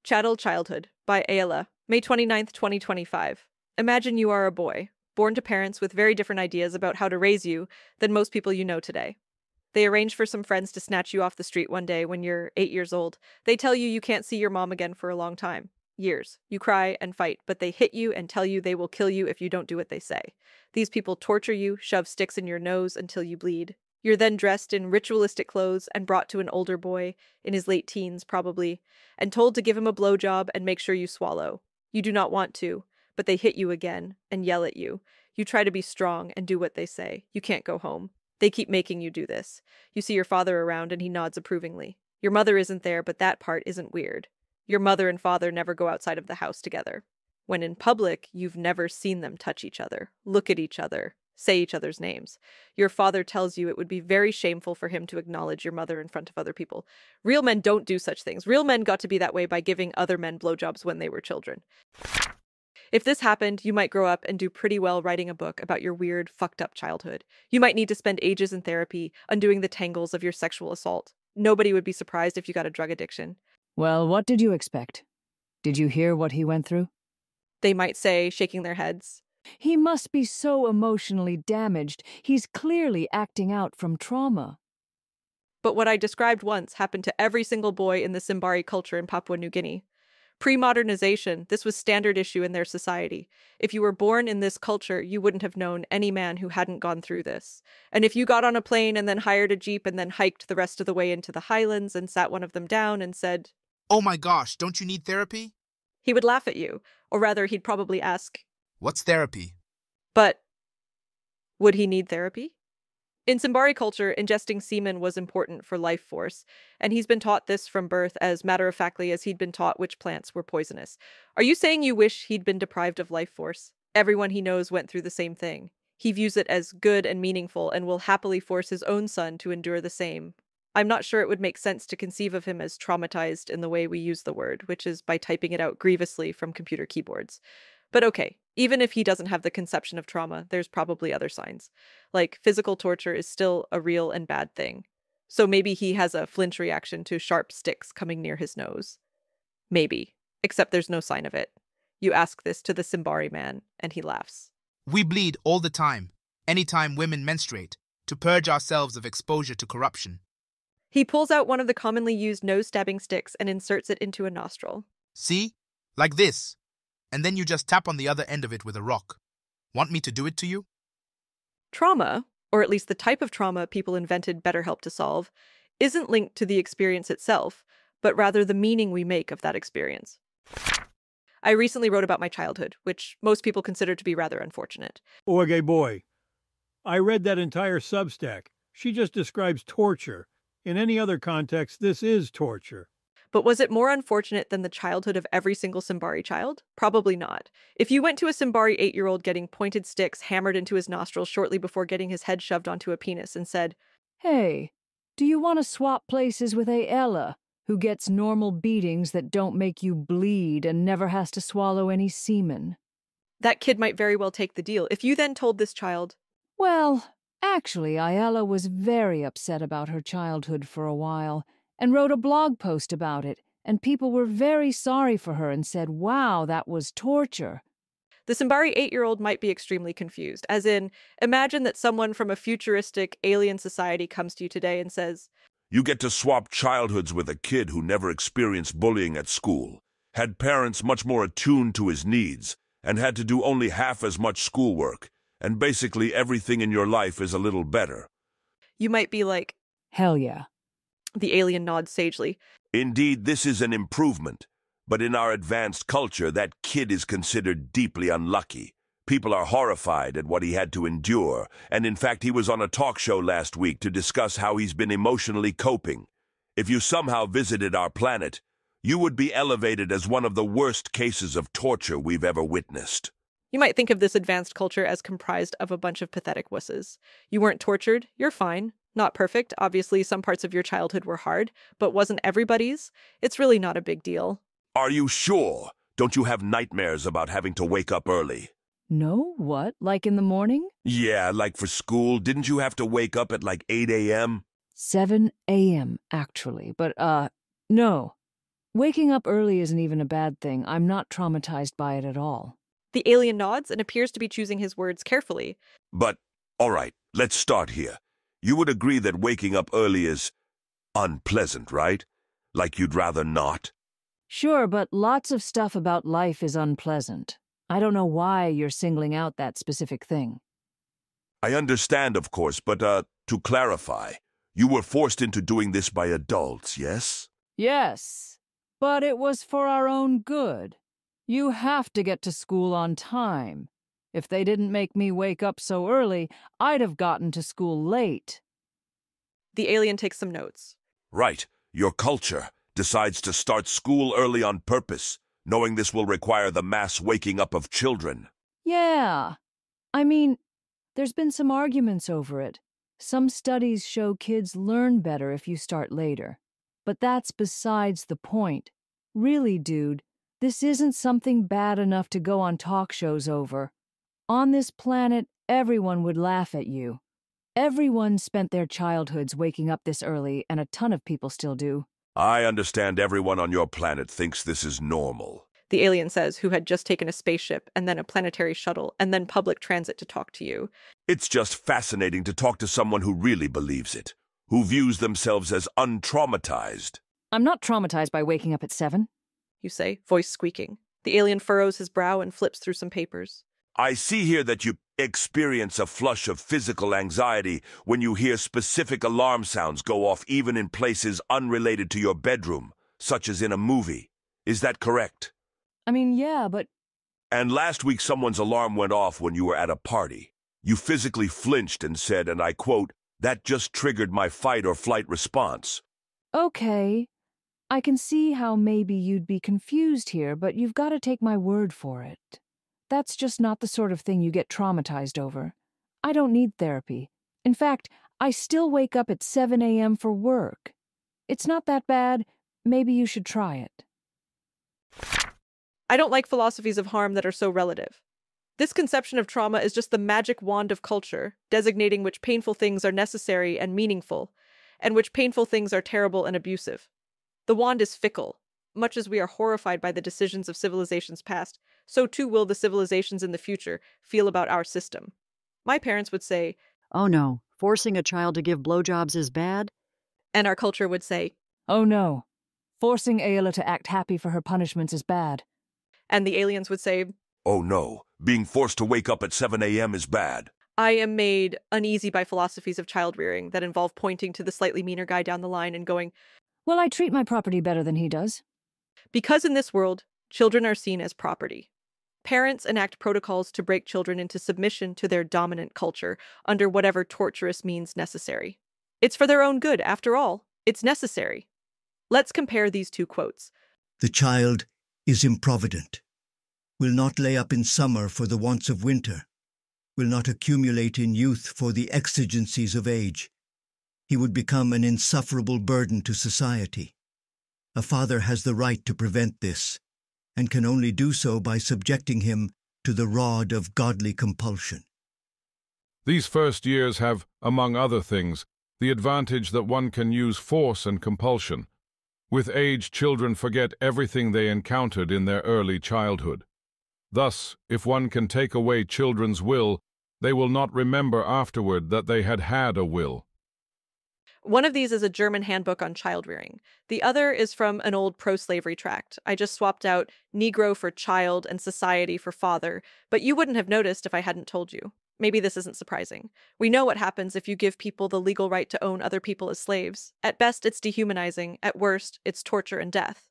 Chattel Childhood by Aella, May 29th, 2025. Imagine you are a boy, born to parents with very different ideas about how to raise you than most people you know today. They arrange for some friends to snatch you off the street one day when you're 8 years old. They tell you you can't see your mom again for a long time. Years. You cry and fight, but they hit you and tell you they will kill you if you don't do what they say. These people torture you, shove sticks in your nose until you bleed. You're then dressed in ritualistic clothes and brought to an older boy, in his late teens probably, and told to give him a blowjob and make sure you swallow. You do not want to, but they hit you again and yell at you. You try to be strong and do what they say. You can't go home. They keep making you do this. You see your father around and he nods approvingly. Your mother isn't there, but that part isn't weird. Your mother and father never go outside of the house together. When in public, you've never seen them touch each other, look at each other, say each other's names. Your father tells you it would be very shameful for him to acknowledge your mother in front of other people. Real men don't do such things. Real men got to be that way by giving other men blowjobs when they were children. If this happened, you might grow up and do pretty well writing a book about your weird, fucked up childhood. You might need to spend ages in therapy, undoing the tangles of your sexual assault. Nobody would be surprised if you got a drug addiction. Well, what did you expect? Did you hear what he went through? They might say, shaking their heads. He must be so emotionally damaged. He's clearly acting out from trauma. But what I described once happened to every single boy in the Simbari culture in Papua New Guinea. Pre-modernization, this was standard issue in their society. If you were born in this culture, you wouldn't have known any man who hadn't gone through this. And if you got on a plane and then hired a jeep and then hiked the rest of the way into the highlands and sat one of them down and said, "Oh my gosh, don't you need therapy?" he would laugh at you. Or rather, he'd probably ask, "What's therapy?" But would he need therapy? In Simbari culture, ingesting semen was important for life force, and he's been taught this from birth as matter-of-factly as he'd been taught which plants were poisonous. Are you saying you wish he'd been deprived of life force? Everyone he knows went through the same thing. He views it as good and meaningful and will happily force his own son to endure the same. I'm not sure it would make sense to conceive of him as traumatized in the way we use the word, which is by typing it out grievously from computer keyboards. But okay, even if he doesn't have the conception of trauma, there's probably other signs. Like, physical torture is still a real and bad thing. So maybe he has a flinch reaction to sharp sticks coming near his nose. Maybe. Except there's no sign of it. You ask this to the Simbari man, and he laughs. "We bleed all the time, anytime women menstruate, to purge ourselves of exposure to corruption." He pulls out one of the commonly used nose-stabbing sticks and inserts it into a nostril. "See? Like this. And then you just tap on the other end of it with a rock. Want me to do it to you?" Trauma, or at least the type of trauma people invented BetterHelp to solve, isn't linked to the experience itself, but rather the meaning we make of that experience. I recently wrote about my childhood, which most people consider to be rather unfortunate. Oge boy, I read that entire Substack. She just describes torture. In any other context, this is torture. But was it more unfortunate than the childhood of every single Simbari child? Probably not. If you went to a Simbari 8-year-old getting pointed sticks hammered into his nostrils shortly before getting his head shoved onto a penis and said, Hey, do you want to swap places with Aella, who gets normal beatings that don't make you bleed and never has to swallow any semen? That kid might very well take the deal. If you then told this child, Well, actually, Aella was very upset about her childhood for a while, and wrote a blog post about it, and people were very sorry for her and said, wow, that was torture. The Simbari 8-year-old might be extremely confused, as in, imagine that someone from a futuristic alien society comes to you today and says, "You get to swap childhoods with a kid who never experienced bullying at school, had parents much more attuned to his needs, and had to do only half as much schoolwork, and basically everything in your life is a little better." You might be like, Hell yeah. The alien nods sagely. "Indeed, this is an improvement. But in our advanced culture, that kid is considered deeply unlucky. People are horrified at what he had to endure, and in fact he was on a talk show last week to discuss how he's been emotionally coping. If you somehow visited our planet, you would be elevated as one of the worst cases of torture we've ever witnessed." You might think of this advanced culture as comprised of a bunch of pathetic wusses. You weren't tortured, you're fine. Not perfect, obviously some parts of your childhood were hard, but wasn't everybody's? It's really not a big deal. "Are you sure? Don't you have nightmares about having to wake up early?" No, what? Like in the morning? "Yeah, like for school, didn't you have to wake up at like 8 a.m.? 7 a.m., actually, but, no. Waking up early isn't even a bad thing. I'm not traumatized by it at all. The alien nods and appears to be choosing his words carefully. But, all right, let's start here. You would agree that waking up early is unpleasant, right? Like you'd rather not? Sure, but lots of stuff about life is unpleasant. I don't know why you're singling out that specific thing. I understand, of course, but, to clarify, you were forced into doing this by adults, yes? Yes, but it was for our own good. You have to get to school on time. If they didn't make me wake up so early, I'd have gotten to school late. The alien takes some notes. Right. Your culture decides to start school early on purpose, knowing this will require the mass waking up of children. Yeah. I mean, there's been some arguments over it. Some studies show kids learn better if you start later. But that's besides the point. Really, dude, this isn't something bad enough to go on talk shows over. On this planet, everyone would laugh at you. Everyone spent their childhoods waking up this early, and a ton of people still do. I understand everyone on your planet thinks this is normal. The alien says, who had just taken a spaceship and then a planetary shuttle and then public transit to talk to you. It's just fascinating to talk to someone who really believes it, who views themselves as untraumatized. I'm not traumatized by waking up at 7. You say, voice squeaking. The alien furrows his brow and flips through some papers. I see here that you experience a flush of physical anxiety when you hear specific alarm sounds go off even in places unrelated to your bedroom, such as in a movie. Is that correct? I mean, yeah, but... And last week someone's alarm went off when you were at a party. You physically flinched and said, and I quote, "That just triggered my fight or flight response." Okay. I can see how maybe you'd be confused here, but you've got to take my word for it. That's just not the sort of thing you get traumatized over. I don't need therapy. In fact, I still wake up at 7 a.m. for work. It's not that bad. Maybe you should try it. I don't like philosophies of harm that are so relative. This conception of trauma is just the magic wand of culture, designating which painful things are necessary and meaningful, and which painful things are terrible and abusive. The wand is fickle. Much as we are horrified by the decisions of civilizations past, so too will the civilizations in the future feel about our system. My parents would say, "Oh no, forcing a child to give blowjobs is bad." and our culture would say, Oh no. Forcing Aella to act happy for her punishments is bad. and the aliens would say, Oh no, being forced to wake up at 7 a.m. is bad. I am made uneasy by philosophies of child rearing that involve pointing to the slightly meaner guy down the line and going, Well, I treat my property better than he does. because in this world, children are seen as property. Parents enact protocols to break children into submission to their dominant culture under whatever torturous means necessary. It's for their own good, after all. It's necessary. Let's compare these two quotes. The child is improvident, will not lay up in summer for the wants of winter, will not accumulate in youth for the exigencies of age. He would become an insufferable burden to society. A father has the right to prevent this, and can only do so by subjecting him to the rod of godly compulsion. These first years have, among other things, the advantage that one can use force and compulsion. With age, children forget everything they encountered in their early childhood. Thus, if one can take away children's will, they will not remember afterward that they had had a will. One of these is a German handbook on child rearing. The other is from an old pro-slavery tract. I just swapped out Negro for child and society for father, but you wouldn't have noticed if I hadn't told you. Maybe this isn't surprising. We know what happens if you give people the legal right to own other people as slaves. At best, it's dehumanizing. At worst, it's torture and death.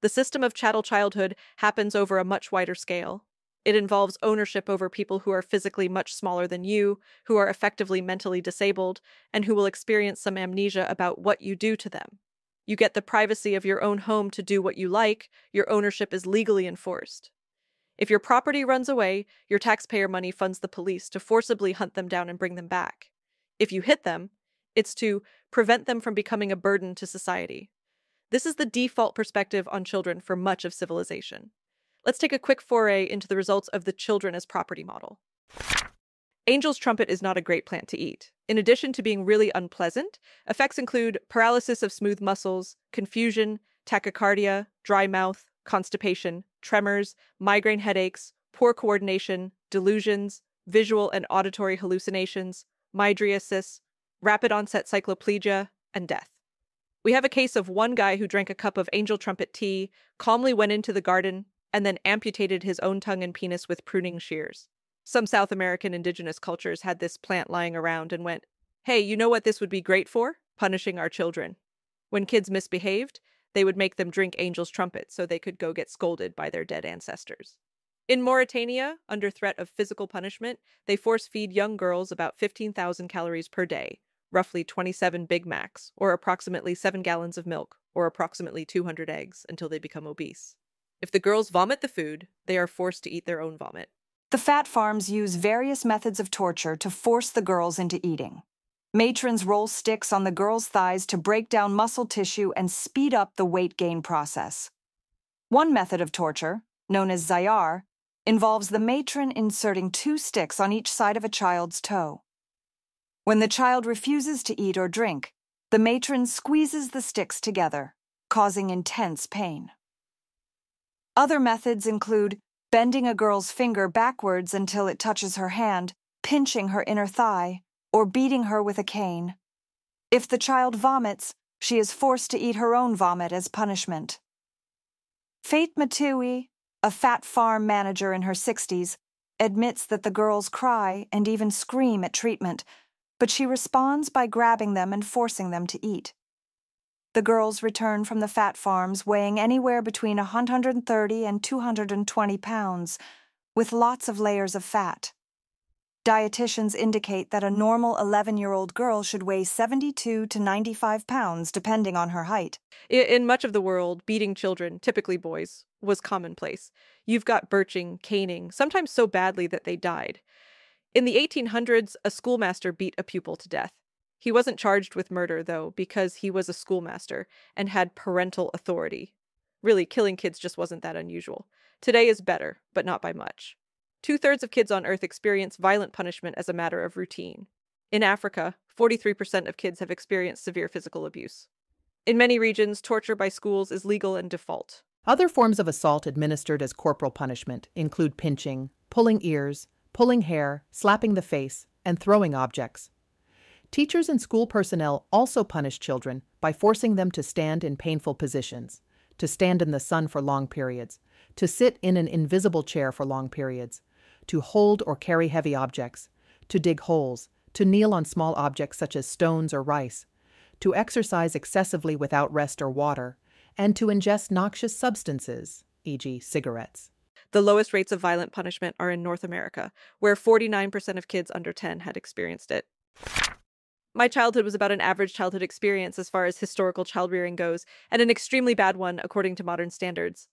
The system of chattel childhood happens over a much wider scale. It involves ownership over people who are physically much smaller than you, who are effectively mentally disabled, and who will experience some amnesia about what you do to them. You get the privacy of your own home to do what you like. Your ownership is legally enforced. If your property runs away, your taxpayer money funds the police to forcibly hunt them down and bring them back. If you hit them, it's to prevent them from becoming a burden to society. This is the default perspective on children for much of civilization. Let's take a quick foray into the results of the children as property model. Angel's trumpet is not a great plant to eat. In addition to being really unpleasant, effects include paralysis of smooth muscles, confusion, tachycardia, dry mouth, constipation, tremors, migraine headaches, poor coordination, delusions, visual and auditory hallucinations, mydriasis, rapid onset cycloplegia, and death. We have a case of one guy who drank a cup of angel trumpet tea, calmly went into the garden, and then amputated his own tongue and penis with pruning shears. Some South American indigenous cultures had this plant lying around and went, "Hey, you know what this would be great for? Punishing our children." When kids misbehaved, they would make them drink angel's trumpet so they could go get scolded by their dead ancestors. In Mauritania, under threat of physical punishment, they force-feed young girls about 15,000 calories per day, roughly 27 Big Macs, or approximately 7 gallons of milk, or approximately 200 eggs, until they become obese. If the girls vomit the food, they are forced to eat their own vomit. The fat farms use various methods of torture to force the girls into eating. Matrons roll sticks on the girls' thighs to break down muscle tissue and speed up the weight gain process. One method of torture, known as zayar, involves the matron inserting 2 sticks on each side of a child's toe. When the child refuses to eat or drink, the matron squeezes the sticks together, causing intense pain. Other methods include bending a girl's finger backwards until it touches her hand, pinching her inner thigh, or beating her with a cane. If the child vomits, she is forced to eat her own vomit as punishment. Fate Matui, a fat farm manager in her 60s, admits that the girls cry and even scream at treatment, but she responds by grabbing them and forcing them to eat. The girls return from the fat farms weighing anywhere between 130 and 220 pounds, with lots of layers of fat. Dietitians indicate that a normal 11-year-old girl should weigh 72 to 95 pounds, depending on her height. In much of the world, beating children, typically boys, was commonplace. You've got birching, caning, sometimes so badly that they died. In the 1800s, a schoolmaster beat a pupil to death. He wasn't charged with murder, though, because he was a schoolmaster and had parental authority. Really, killing kids just wasn't that unusual. Today is better, but not by much. 2/3 of kids on Earth experience violent punishment as a matter of routine. In Africa, 43% of kids have experienced severe physical abuse. In many regions, torture by schools is legal and default. Other forms of assault administered as corporal punishment include pinching, pulling ears, pulling hair, slapping the face, and throwing objects. Teachers and school personnel also punish children by forcing them to stand in painful positions, to stand in the sun for long periods, to sit in an invisible chair for long periods, to hold or carry heavy objects, to dig holes, to kneel on small objects such as stones or rice, to exercise excessively without rest or water, and to ingest noxious substances, e.g. cigarettes. The lowest rates of violent punishment are in North America, where 49% of kids under 10 had experienced it. My childhood was about an average childhood experience as far as historical childrearing goes, and an extremely bad one according to modern standards.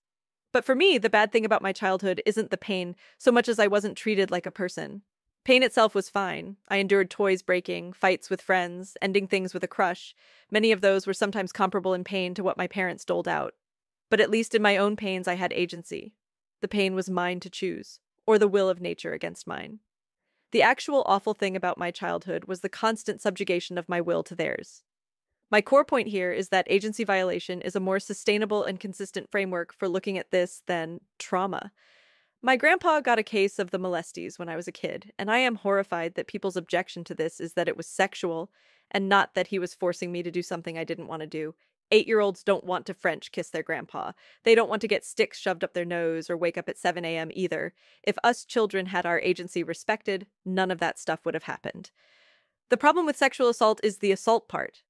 But for me, the bad thing about my childhood isn't the pain so much as I wasn't treated like a person. Pain itself was fine. I endured toys breaking, fights with friends, ending things with a crush. Many of those were sometimes comparable in pain to what my parents doled out. But at least in my own pains, I had agency. The pain was mine to choose, or the will of nature against mine. The actual awful thing about my childhood was the constant subjugation of my will to theirs. My core point here is that agency violation is a more sustainable and consistent framework for looking at this than trauma. My grandpa got a case of the molesties when I was a kid, and I am horrified that people's objection to this is that it was sexual, and not that he was forcing me to do something I didn't want to do. 8-year-olds don't want to French kiss their grandpa. They don't want to get sticks shoved up their nose or wake up at 7 a.m. either. If us children had our agency respected, none of that stuff would have happened. The problem with sexual assault is the assault part.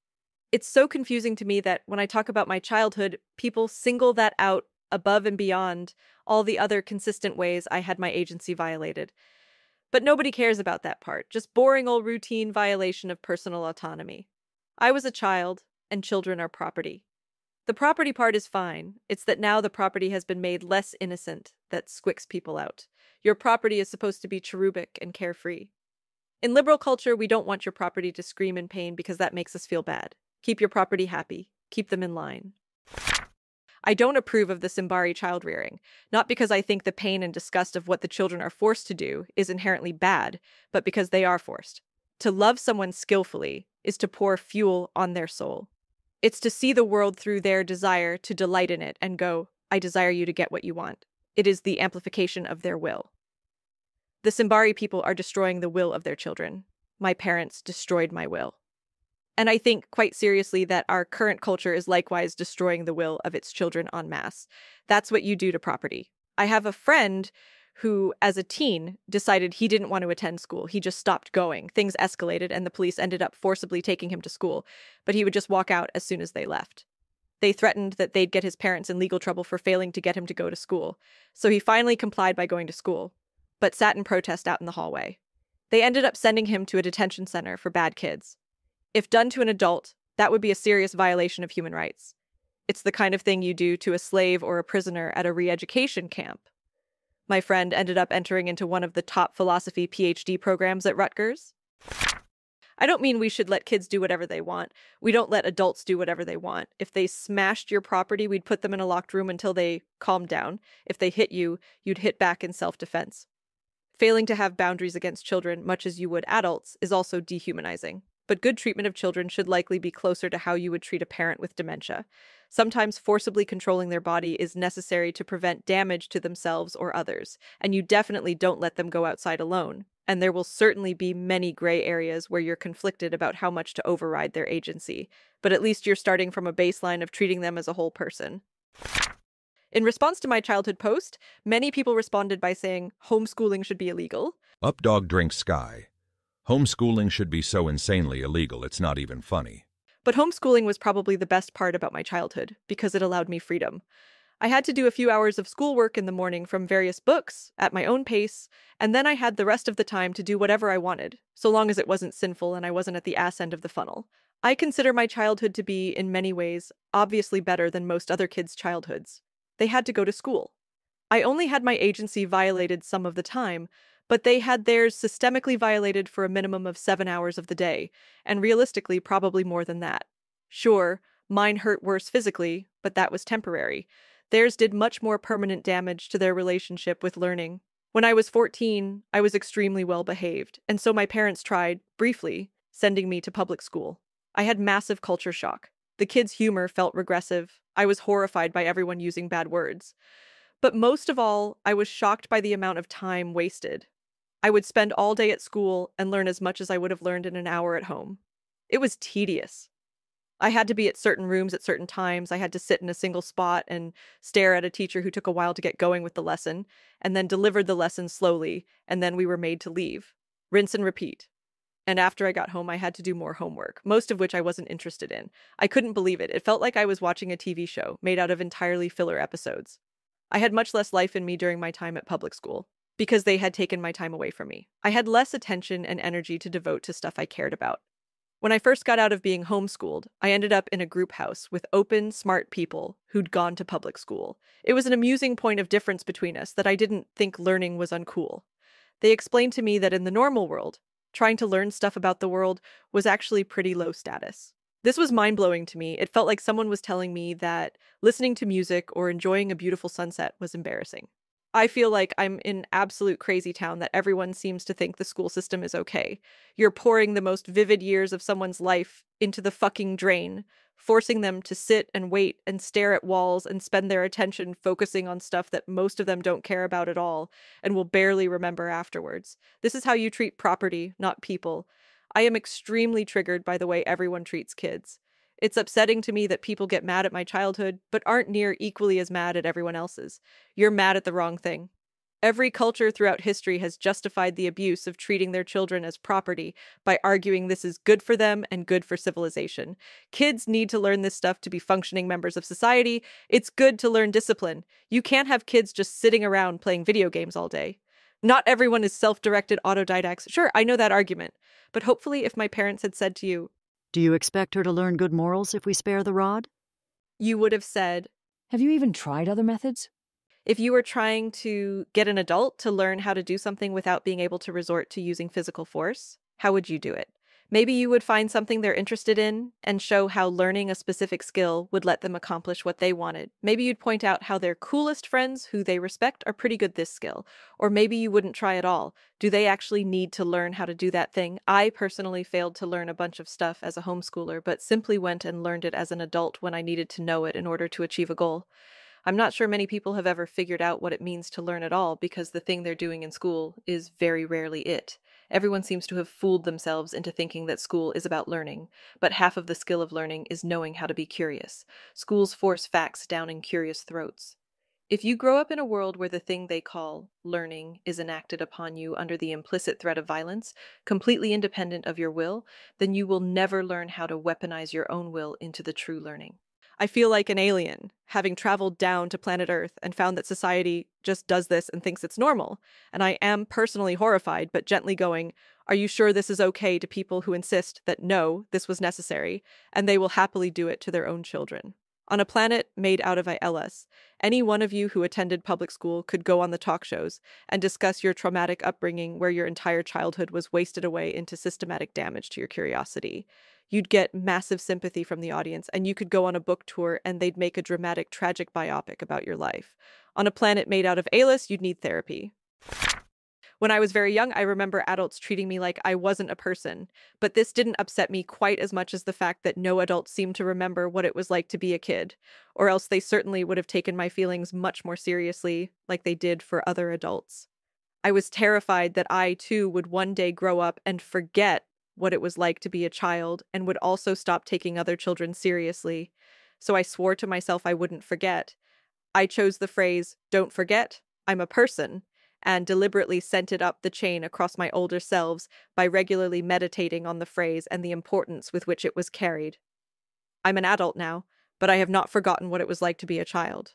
It's so confusing to me that when I talk about my childhood, people single that out above and beyond all the other consistent ways I had my agency violated. But nobody cares about that part, just boring old routine violation of personal autonomy. I was a child, and children are property. The property part is fine. It's that now the property has been made less innocent that squicks people out. Your property is supposed to be cherubic and carefree. In liberal culture, we don't want your property to scream in pain because that makes us feel bad. Keep your property happy. Keep them in line. I don't approve of the Simbari child rearing, not because I think the pain and disgust of what the children are forced to do is inherently bad, but because they are forced. To love someone skillfully is to pour fuel on their soul. It's to see the world through their desire to delight in it and go, I desire you to get what you want. It is the amplification of their will. The Simbari people are destroying the will of their children. My parents destroyed my will. And I think quite seriously that our current culture is likewise destroying the will of its children en masse. That's what you do to property. I have a friend who, as a teen, decided he didn't want to attend school. He just stopped going. Things escalated, and the police ended up forcibly taking him to school, but he would just walk out as soon as they left. They threatened that they'd get his parents in legal trouble for failing to get him to go to school, so he finally complied by going to school, but sat in protest out in the hallway. They ended up sending him to a detention center for bad kids. If done to an adult, that would be a serious violation of human rights. It's the kind of thing you do to a slave or a prisoner at a re-education camp. My friend ended up entering into one of the top philosophy PhD programs at Rutgers. I don't mean we should let kids do whatever they want. We don't let adults do whatever they want. If they smashed your property, we'd put them in a locked room until they calmed down. If they hit you, you'd hit back in self-defense. Failing to have boundaries against children, much as you would adults, is also dehumanizing. But good treatment of children should likely be closer to how you would treat a parent with dementia. Sometimes forcibly controlling their body is necessary to prevent damage to themselves or others, and you definitely don't let them go outside alone. And there will certainly be many gray areas where you're conflicted about how much to override their agency, but at least you're starting from a baseline of treating them as a whole person. In response to my childhood post, many people responded by saying homeschooling should be illegal. Updog drinks sky. Homeschooling should be so insanely illegal, it's not even funny. But homeschooling was probably the best part about my childhood, because it allowed me freedom. I had to do a few hours of schoolwork in the morning from various books, at my own pace, and then I had the rest of the time to do whatever I wanted, so long as it wasn't sinful and I wasn't at the ass end of the funnel. I consider my childhood to be, in many ways, obviously better than most other kids' childhoods. They had to go to school. I only had my agency violated some of the time, but they had theirs systemically violated for a minimum of 7 hours of the day, and realistically probably more than that. Sure, mine hurt worse physically, but that was temporary. Theirs did much more permanent damage to their relationship with learning. When I was 14, I was extremely well behaved, and so my parents tried, briefly, sending me to public school. I had massive culture shock. The kids' humor felt regressive. I was horrified by everyone using bad words. But most of all, I was shocked by the amount of time wasted. I would spend all day at school and learn as much as I would have learned in an hour at home. It was tedious. I had to be at certain rooms at certain times. I had to sit in a single spot and stare at a teacher who took a while to get going with the lesson, and then delivered the lesson slowly, and then we were made to leave. Rinse and repeat. And after I got home, I had to do more homework, most of which I wasn't interested in. I couldn't believe it. It felt like I was watching a TV show made out of entirely filler episodes. I had much less life in me during my time at public school, because they had taken my time away from me. I had less attention and energy to devote to stuff I cared about. When I first got out of being homeschooled, I ended up in a group house with open, smart people who'd gone to public school. It was an amusing point of difference between us that I didn't think learning was uncool. They explained to me that in the normal world, trying to learn stuff about the world was actually pretty low status. This was mind-blowing to me. It felt like someone was telling me that listening to music or enjoying a beautiful sunset was embarrassing. I feel like I'm in absolute crazy town that everyone seems to think the school system is okay. You're pouring the most vivid years of someone's life into the fucking drain, forcing them to sit and wait and stare at walls and spend their attention focusing on stuff that most of them don't care about at all and will barely remember afterwards. This is how you treat property, not people. I am extremely triggered by the way everyone treats kids. It's upsetting to me that people get mad at my childhood, but aren't near equally as mad at everyone else's. You're mad at the wrong thing. Every culture throughout history has justified the abuse of treating their children as property by arguing this is good for them and good for civilization. Kids need to learn this stuff to be functioning members of society. It's good to learn discipline. You can't have kids just sitting around playing video games all day. Not everyone is self-directed autodidacts. Sure, I know that argument. But hopefully if my parents had said to you, Do you expect her to learn good morals if we spare the rod? you would have said, Have you even tried other methods? if you were trying to get an adult to learn how to do something without being able to resort to using physical force, how would you do it? Maybe you would find something they're interested in and show how learning a specific skill would let them accomplish what they wanted. Maybe you'd point out how their coolest friends who they respect are pretty good at this skill. Or maybe you wouldn't try at all. Do they actually need to learn how to do that thing? I personally failed to learn a bunch of stuff as a homeschooler, but simply went and learned it as an adult when I needed to know it in order to achieve a goal. I'm not sure many people have ever figured out what it means to learn at all because the thing they're doing in school is very rarely it. Everyone seems to have fooled themselves into thinking that school is about learning, but half of the skill of learning is knowing how to be curious. Schools force facts down in curious throats. If you grow up in a world where the thing they call learning is enacted upon you under the implicit threat of violence, completely independent of your will, then you will never learn how to weaponize your own will into the true learning. I feel like an alien, having traveled down to planet Earth and found that society just does this and thinks it's normal. And I am personally horrified, but gently going, are you sure this is okay to people who insist that no, this was necessary, and they will happily do it to their own children? On a planet made out of Aellas, any one of you who attended public school could go on the talk shows and discuss your traumatic upbringing where your entire childhood was wasted away into systematic damage to your curiosity. You'd get massive sympathy from the audience, and you could go on a book tour and they'd make a dramatic, tragic biopic about your life. On a planet made out of Aellas, you'd need therapy. When I was very young, I remember adults treating me like I wasn't a person, but this didn't upset me quite as much as the fact that no adult seemed to remember what it was like to be a kid, or else they certainly would have taken my feelings much more seriously, like they did for other adults. I was terrified that I, too, would one day grow up and forget what it was like to be a child and would also stop taking other children seriously. So I swore to myself I wouldn't forget. I chose the phrase, "Don't forget, I'm a person," and deliberately sent it up the chain across my older selves by regularly meditating on the phrase and the importance with which it was carried. I'm an adult now, but I have not forgotten what it was like to be a child.